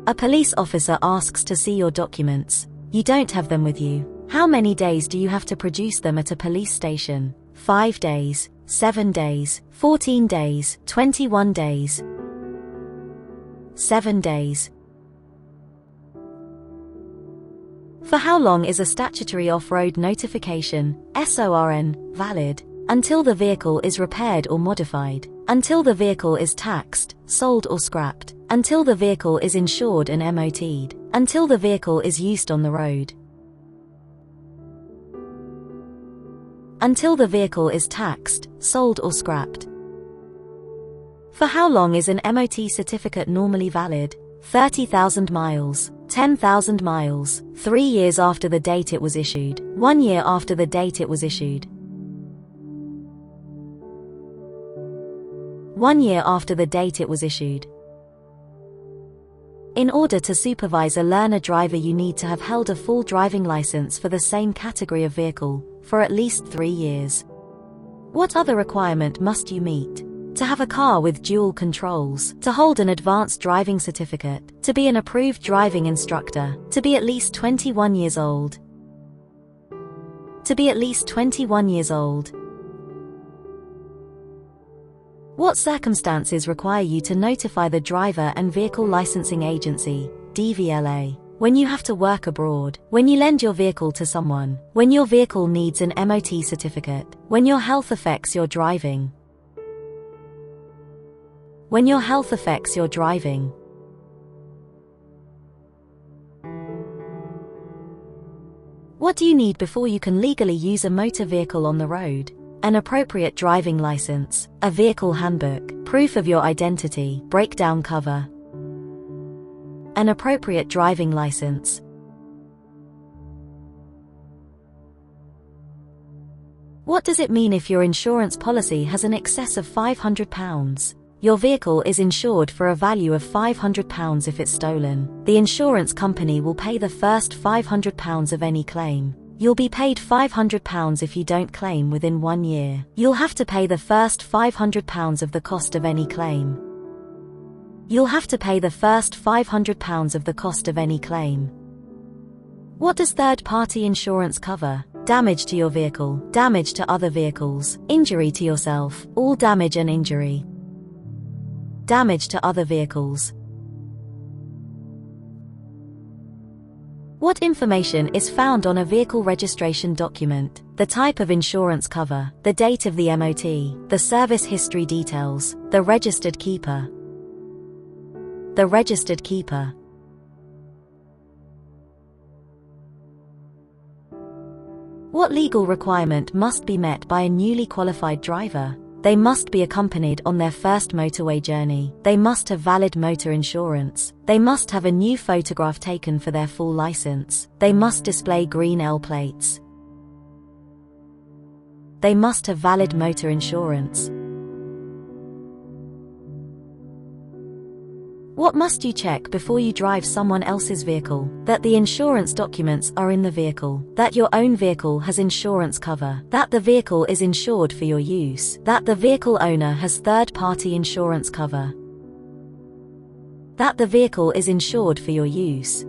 A police officer asks to see your documents. You don't have them with you. How many days do you have to produce them at a police station? 5 days, 7 days, 14 days, 21 days, 7 days. For how long is a statutory off-road notification, SORN, valid? Until the vehicle is repaired or modified. Until the vehicle is taxed, sold or scrapped. Until the vehicle is insured and MOT'd. Until the vehicle is used on the road. Until the vehicle is taxed, sold or scrapped. For how long is an MOT certificate normally valid? 30,000 miles, 10,000 miles, 3 years after the date it was issued, 1 year after the date it was issued, 1 year after the date it was issued. In order to supervise a learner driver, you need to have held a full driving license for the same category of vehicle for at least 3 years. What other requirement must you meet? To have a car with dual controls, to hold an advanced driving certificate, to be an approved driving instructor, to be at least 21 years old. To be at least 21 years old. What circumstances require you to notify the Driver and Vehicle Licensing Agency, DVLA? When you have to work abroad, when you lend your vehicle to someone, when your vehicle needs an MOT certificate, when your health affects your driving. When your health affects your driving. What do you need before you can legally use a motor vehicle on the road? An appropriate driving license, a vehicle handbook, proof of your identity, breakdown cover. An appropriate driving license. What does it mean if your insurance policy has an excess of £500? Your vehicle is insured for a value of £500 if it's stolen. The insurance company will pay the first £500 of any claim. You'll be paid £500 if you don't claim within 1 year. You'll have to pay the first £500 of the cost of any claim. You'll have to pay the first £500 of the cost of any claim. What does third-party insurance cover? Damage to your vehicle, damage to other vehicles, injury to yourself, all damage and injury. Damage to other vehicles. What information is found on a vehicle registration document? The type of insurance cover, the date of the MOT, the service history details, the registered keeper. The registered keeper. What legal requirement must be met by a newly qualified driver? They must be accompanied on their first motorway journey. They must have valid motor insurance. They must have a new photograph taken for their full license. They must display green L plates. They must have valid motor insurance. What must you check before you drive someone else's vehicle? That the insurance documents are in the vehicle. That your own vehicle has insurance cover. That the vehicle is insured for your use. That the vehicle owner has third-party insurance cover. That the vehicle is insured for your use.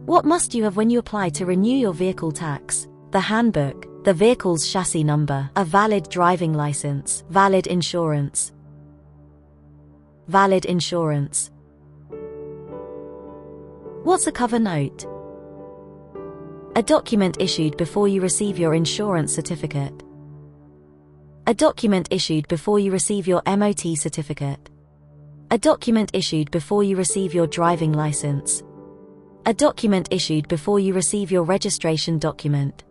What must you have when you apply to renew your vehicle tax? The handbook, the vehicle's chassis number, a valid driving license, valid insurance. Valid insurance. What's a cover note? A document issued before you receive your insurance certificate. A document issued before you receive your MOT certificate. A document issued before you receive your driving license. A document issued before you receive your registration document.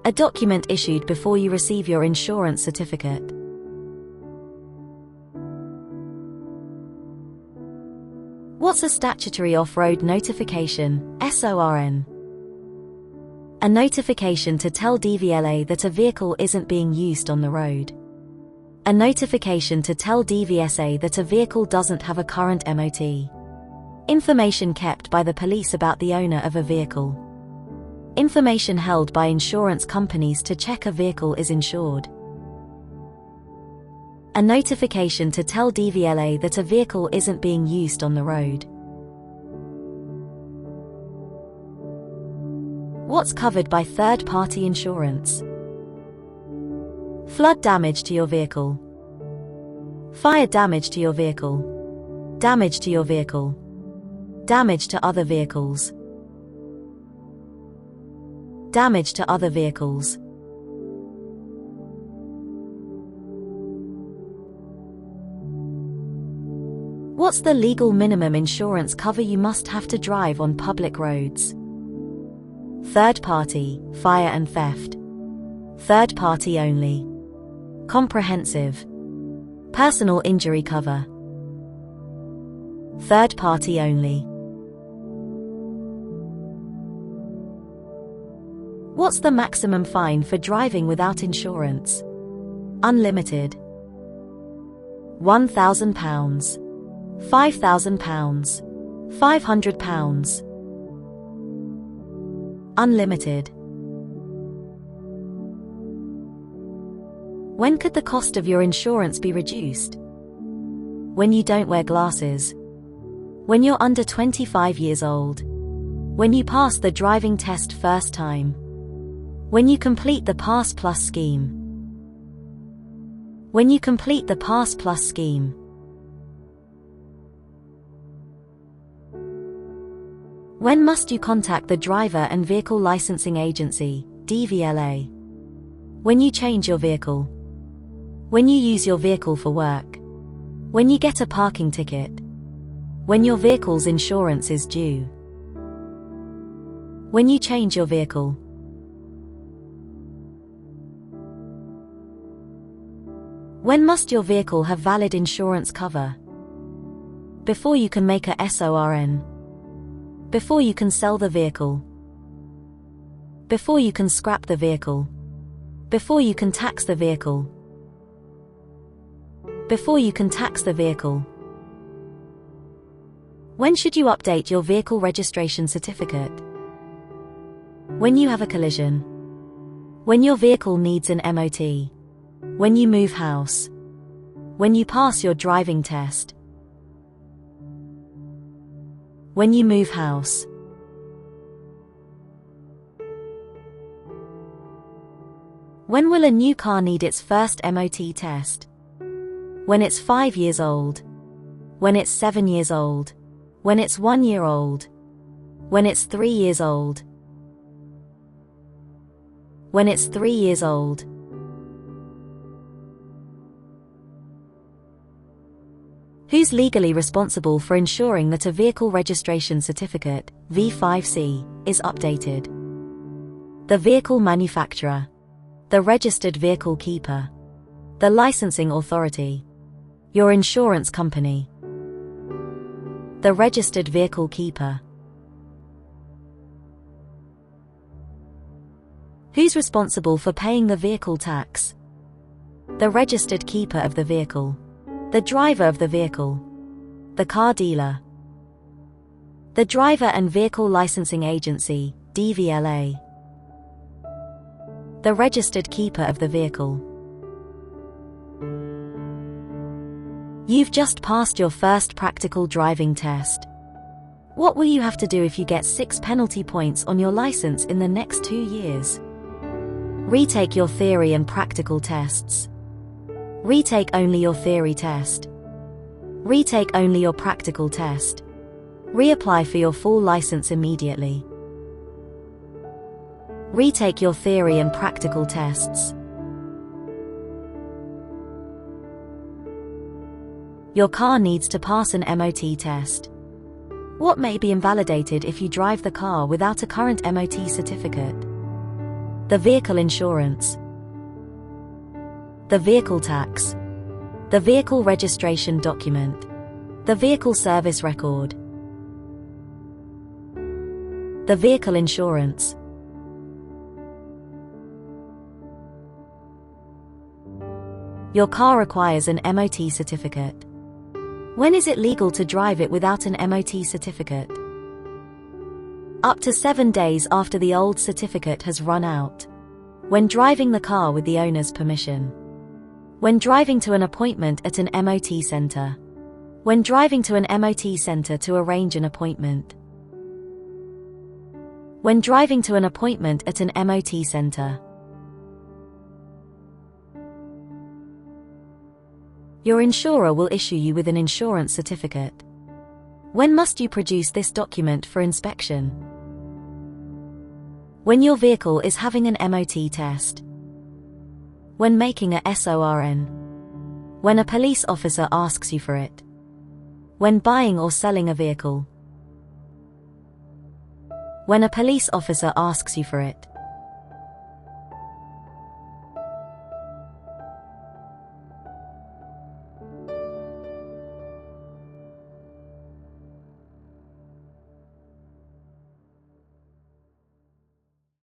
A document issued before you receive your insurance certificate. What's a statutory off-road notification, SORN? A notification to tell DVLA that a vehicle isn't being used on the road. A notification to tell DVSA that a vehicle doesn't have a current MOT. Information kept by the police about the owner of a vehicle. Information held by insurance companies to check a vehicle is insured. A notification to tell DVLA that a vehicle isn't being used on the road. What's covered by third-party insurance? Flood damage to your vehicle. Fire damage to your vehicle. Damage to your vehicle. Damage to other vehicles. Damage to other vehicles. What's the legal minimum insurance cover you must have to drive on public roads? Third party, fire and theft. Third party only. Comprehensive. Personal injury cover. Third party only. What's the maximum fine for driving without insurance? Unlimited. £1,000. £5,000. £500. Unlimited. When could the cost of your insurance be reduced? When you don't wear glasses. When you're under 25 years old. When you pass the driving test first time. When you complete the Pass Plus scheme. When you complete the Pass Plus scheme. When must you contact the Driver and Vehicle Licensing Agency, DVLA? When you change your vehicle. When you use your vehicle for work. When you get a parking ticket. When your vehicle's insurance is due. When you change your vehicle. When must your vehicle have valid insurance cover? Before you can make a SORN. Before you can sell the vehicle. Before you can scrap the vehicle. Before you can tax the vehicle. Before you can tax the vehicle. When should you update your vehicle registration certificate? When you have a collision. When your vehicle needs an MOT. When you move house. When you pass your driving test. When you move house. When will a new car need its first MOT test? When it's 5 years old. When it's 7 years old. When it's 1 year old. When it's 3 years old. When it's 3 years old. Who's legally responsible for ensuring that a vehicle registration certificate, V5C, is updated? The vehicle manufacturer. The registered vehicle keeper. The licensing authority. Your insurance company. The registered vehicle keeper. Who's responsible for paying the vehicle tax? The registered keeper of the vehicle. The driver of the vehicle. The car dealer. The Driver and Vehicle Licensing Agency, DVLA. The registered keeper of the vehicle. You've just passed your first practical driving test. What will you have to do if you get 6 penalty points on your license in the next 2 years? Retake your theory and practical tests. Retake only your theory test. Retake only your practical test. Reapply for your full license immediately. Retake your theory and practical tests. Your car needs to pass an MOT test. What may be invalidated if you drive the car without a current MOT certificate? The vehicle insurance. The vehicle tax. The vehicle registration document. The vehicle service record. The vehicle insurance. Your car requires an MOT certificate. When is it legal to drive it without an MOT certificate? Up to 7 days after the old certificate has run out. When driving the car with the owner's permission. When driving to an appointment at an MOT center. When driving to an MOT center to arrange an appointment. When driving to an appointment at an MOT center. Your insurer will issue you with an insurance certificate. When must you produce this document for inspection? When your vehicle is having an MOT test. When making a SORN. When a police officer asks you for it. When buying or selling a vehicle. When a police officer asks you for it.